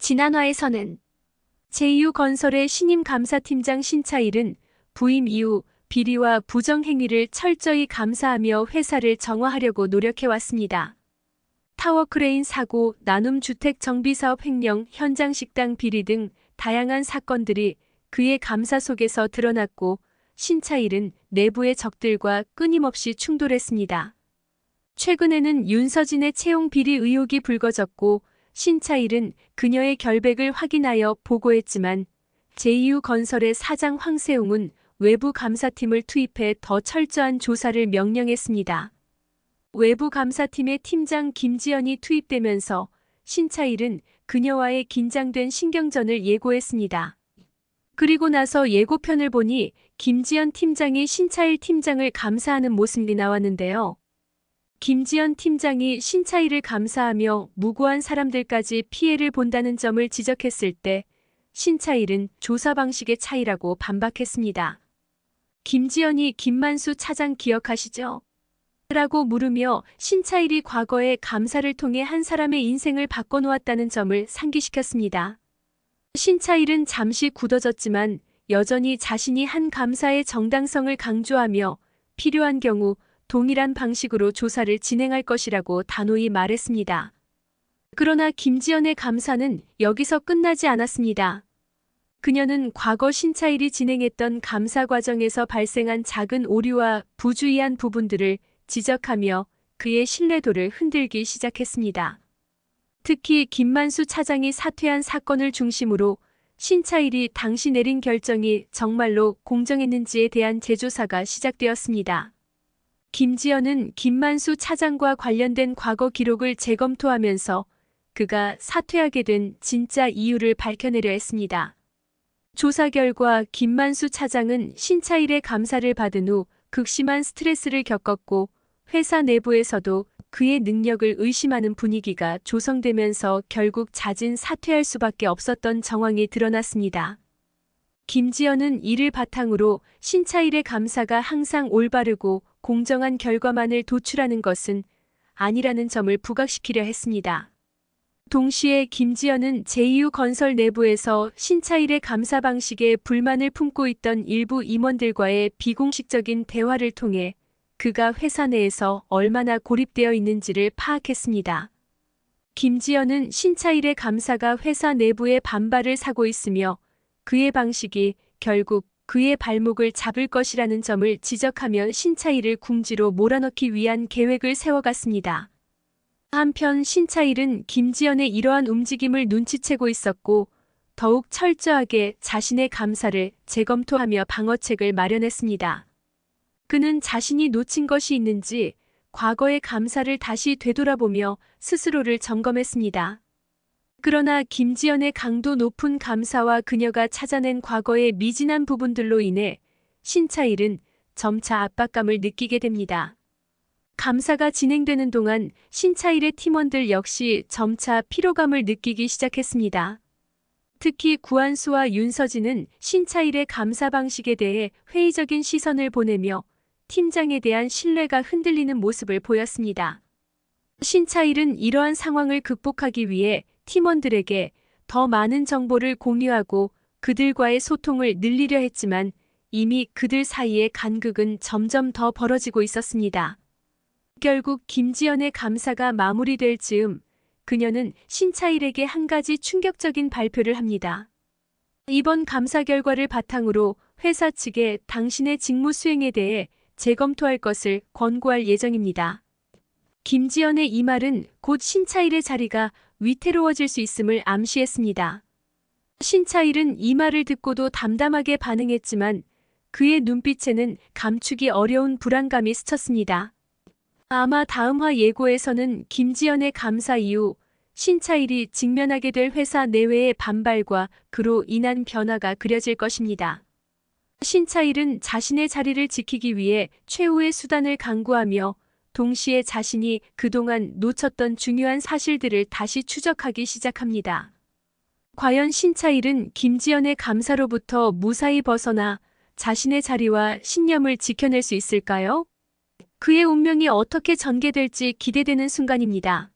지난화에서는 제2유건설의 신임 감사팀장 신차일은 부임 이후 비리와 부정행위를 철저히 감사하며 회사를 정화하려고 노력해왔습니다. 타워크레인 사고, 나눔주택 정비사업 횡령, 현장 식당 비리 등 다양한 사건들이 그의 감사 속에서 드러났고 신차일은 내부의 적들과 끊임없이 충돌했습니다. 최근에는 윤서진의 채용 비리 의혹이 불거졌고 신차일은 그녀의 결백을 확인하여 보고했지만 제2유건설의 사장 황세웅은 외부 감사팀을 투입해 더 철저한 조사를 명령했습니다. 외부 감사팀의 팀장 김지연이 투입되면서 신차일은 그녀와의 긴장된 신경전을 예고했습니다. 그리고 나서 예고편을 보니 김지연 팀장이 신차일 팀장을 감사하는 모습이 나왔는데요. 김지연 팀장이 신차일을 감사하며 무고한 사람들까지 피해를 본다는 점을 지적했을 때 신차일은 조사 방식의 차이라고 반박했습니다. 김지연이 김만수 차장 기억하시죠? 라고 물으며 신차일이 과거에 감사를 통해 한 사람의 인생을 바꿔놓았다는 점을 상기시켰습니다. 신차일은 잠시 굳어졌지만 여전히 자신이 한 감사의 정당성을 강조하며 필요한 경우 동일한 방식으로 조사를 진행할 것이라고 단호히 말했습니다. 그러나 김지연의 감사는 여기서 끝나지 않았습니다. 그녀는 과거 신차일이 진행했던 감사 과정에서 발생한 작은 오류와 부주의한 부분들을 지적하며 그의 신뢰도를 흔들기 시작했습니다. 특히 김만수 차장이 사퇴한 사건을 중심으로 신차일이 당시 내린 결정이 정말로 공정했는지에 대한 재조사가 시작되었습니다. 김지연은 김만수 차장과 관련된 과거 기록을 재검토하면서 그가 사퇴하게 된 진짜 이유를 밝혀내려 했습니다. 조사 결과 김만수 차장은 신차일의 감사를 받은 후 극심한 스트레스를 겪었고 회사 내부에서도 그의 능력을 의심하는 분위기가 조성되면서 결국 자진 사퇴할 수밖에 없었던 정황이 드러났습니다. 김지연은 이를 바탕으로 신차일의 감사가 항상 올바르고 공정한 결과만을 도출하는 것은 아니라는 점을 부각시키려 했습니다. 동시에 김지연은 제2유건설 내부에서 신차일의 감사 방식에 불만을 품고 있던 일부 임원들과의 비공식적인 대화를 통해 그가 회사 내에서 얼마나 고립되어 있는지를 파악했습니다. 김지연은 신차일의 감사가 회사 내부의 반발을 사고 있으며 그의 방식이 결국 그의 발목을 잡을 것이라는 점을 지적하며 신차일을 궁지로 몰아넣기 위한 계획을 세워갔습니다. 한편 신차일은 김지연의 이러한 움직임을 눈치채고 있었고 더욱 철저하게 자신의 감사를 재검토하며 방어책을 마련했습니다. 그는 자신이 놓친 것이 있는지 과거의 감사를 다시 되돌아보며 스스로를 점검했습니다. 그러나 김지연의 강도 높은 감사와 그녀가 찾아낸 과거의 미진한 부분들로 인해 신차일은 점차 압박감을 느끼게 됩니다. 감사가 진행되는 동안 신차일의 팀원들 역시 점차 피로감을 느끼기 시작했습니다. 특히 구한수와 윤서진은 신차일의 감사 방식에 대해 회의적인 시선을 보내며 팀장에 대한 신뢰가 흔들리는 모습을 보였습니다. 신차일은 이러한 상황을 극복하기 위해 팀원들에게 더 많은 정보를 공유하고 그들과의 소통을 늘리려 했지만 이미 그들 사이의 간극은 점점 더 벌어지고 있었습니다. 결국 김지연의 감사가 마무리될 즈음 그녀는 신차일에게 한 가지 충격적인 발표를 합니다. 이번 감사 결과를 바탕으로 회사 측에 당신의 직무 수행에 대해 재검토할 것을 권고할 예정입니다. 김지연의 이 말은 곧 신차일의 자리가 위태로워질 수 있음을 암시했습니다. 신차일은 이 말을 듣고도 담담하게 반응했지만 그의 눈빛에는 감추기 어려운 불안감이 스쳤습니다. 아마 다음화 예고에서는 김지연의 감사 이후 신차일이 직면하게 될 회사 내외의 반발과 그로 인한 변화가 그려질 것입니다. 신차일은 자신의 자리를 지키기 위해 최후의 수단을 강구하며 동시에 자신이 그동안 놓쳤던 중요한 사실들을 다시 추적하기 시작합니다. 과연 신차일은 김지연의 감사로부터 무사히 벗어나 자신의 자리와 신념을 지켜낼 수 있을까요? 그의 운명이 어떻게 전개될지 기대되는 순간입니다.